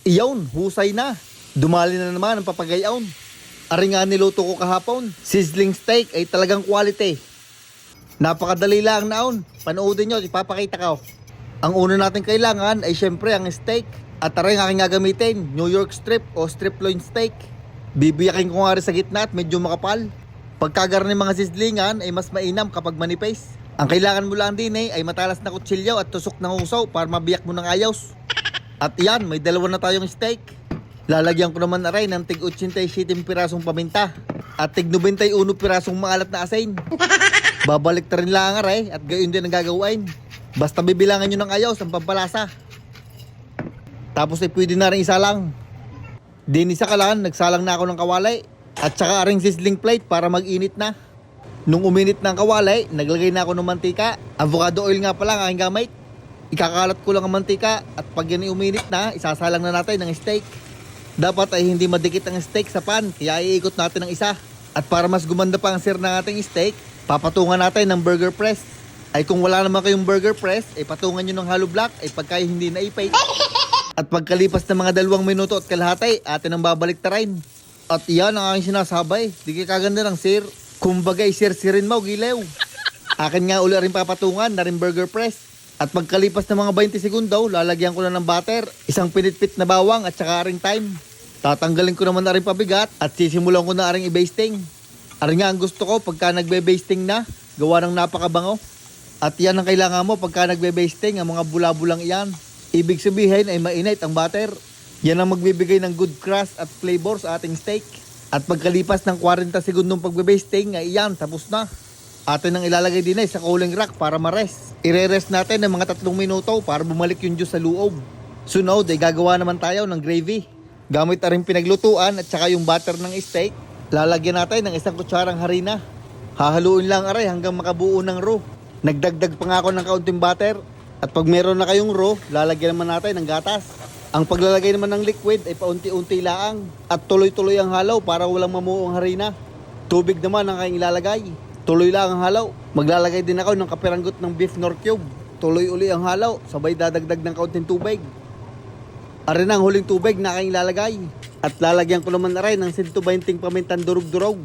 Iyon, husay na. Dumali na naman ang papagayaon. Ari nga niluto ko kahapon. Sizzling steak ay talagang quality. Napakadali lang naon. Panoodin nyo, ipapakita ko. Ang una natin kailangan ay syempre ang steak. At aray ang aking gagamitin, New York strip o strip loin steak. Bibiyakin ko nga rin sa gitna at medyo makapal. Pagkagarni mga sizzlingan ay mas mainam kapag manipis. Ang kailangan mo lang din ay matalas na kutsilyo at tusok ng usaw para mabiyak mo ng ayos. At yan, may dalawa na tayong steak. Lalagyan ko naman aray ng tig 87 pirasong paminta at tig 91 pirasong maalat na asin. Babalik ta rin lang aray at gayon din ang gagawin. Basta bibilangan nyo ng ayos ang pampalasa. Tapos ay pwede na rin isa lang. Dinisa ka lang, nagsalang na ako ng kawalay. At saka aring sizzling plate para mag-init na. Nung uminit ng kawalay, naglagay na ako ng mantika. Avocado oil nga pala ang aking gamit. Ikakalat ko lang ang mantika at pag yan ay uminit na, isasalang na natin ng steak. Dapat ay hindi madikit ang steak sa pan, kaya iikot natin ng isa. At para mas gumanda pa ang sir ng ating steak, papatungan natin ng burger press. Ay kung wala naman kayong burger press, ay patungan nyo ng hollow block ay pagka hindi naipay. At pagkalipas ng mga 2 minuto at kalahati, atin ang babalik ta rin. At iyan ang aking sinasabay, di kaya kaganda ng sir. Kumbaga sir-sirin mo, gilew. Akin nga uli rin papatungan na rin burger press. At pagkalipas ng mga 20 segundo, lalagyan ko na ng butter, isang pinitpit na bawang at saka ring thyme. Tatanggalin ko naman na rin pabigat at sisimulan ko na ring i-basting. Aring nga ang gusto ko pagka nagbe-basting na, gawa ng napakabango. At yan ang kailangan mo pagka nagbe-basting, ang mga bula-bulang iyan. Ibig sabihin ay mainit ang butter. Yan ang magbibigay ng good crust at flavor sa ating steak. At pagkalipas ng 40 segundong pagbe-basting ay iyan, tapos na. Atin ang ilalagay din ay sa cooling rack para ma-rest. Ire-rest natin ng mga 3 minuto para bumalik yung juice sa loob. Sunod ay gagawa naman tayo ng gravy. Gamit na rin pinaglutuan at saka yung butter ng steak. Lalagyan natin ng 1 kutsarang harina. Hahaluin lang aray hanggang makabuo ng roux. Nagdagdag pa nga ako ng kaunting butter. At pag meron na kayong roux, lalagyan naman natin ng gatas. Ang paglalagay naman ng liquid ay paunti-unti laang. At tuloy-tuloy ang halaw para walang mamuong harina. Tubig naman ang kayong ilalagay. Tuloy lang ang halaw. Maglalagay din ako ng kapiranggot ng beef nor cube. Tuloy uli ang halaw, sabay dadagdag ng kaunting tubig. Arin ang huling tubig na kayong ilalagay. At lalagyan ko naman na rin ng 120 pamintan durog-durog.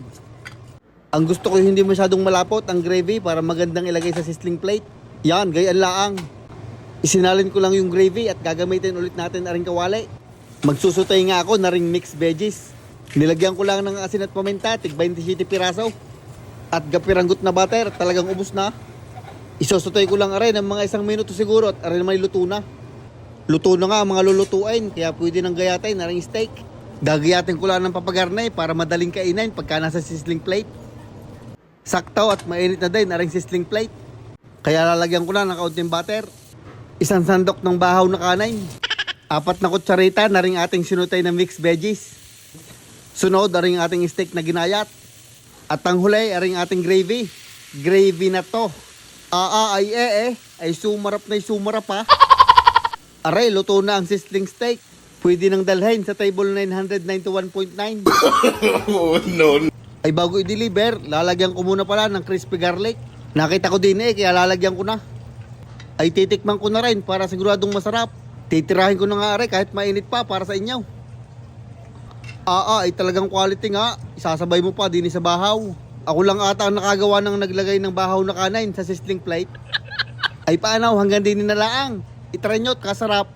Ang gusto ko hindi masyadong malapot ang gravy para magandang ilagay sa sizzling plate. Yan, gayan laang. Isinalin ko lang yung gravy at gagamitin ulit natin na rin kawali. Magsusutay nga ako na ring mixed veggies. Nilagyan ko lang ng asin at paminta, tig 27 piraso. At gapiranggot na butter, talagang ubos na. Isusutay ko lang aray ng mga 1 minuto siguro at aray naman luto na. Luto na nga ang mga lulutuin, kaya pwede nang gayatin na ring steak. Gagayatin ko lang ng papagarnay para madaling kainin pagka nasa sizzling plate. Sakto at mainit na din na ring sizzling plate. Kaya lalagyan ko na ng kaunting butter. 1 sandok ng bahaw na kanin. 4 na kutsarita na ring ating sinutay na mixed veggies. Sunod na ring ating steak na ginayat. At ang huli aring ating gravy. Gravy na to. Ay sumarap na sumarap ha. Aray, luto na ang sizzling steak. Pwede nang dalhin sa table 991.9. Oh, no. Ay bago i-deliver, lalagyan ko muna pala ng crispy garlic. Nakita ko din kaya lalagyan ko na. Ay titikman ko na rin para siguradong masarap. Titirahin ko na nga aray kahit mainit pa para sa inyo. Ay talagang quality nga. Isasabay mo pa din sa bahaw. Ako lang ata ang nakagawa ng naglagay ng bahaw na kanin sa sizzling plate. Ay paano, hanggang din na laang. Itry nyo at kasarap.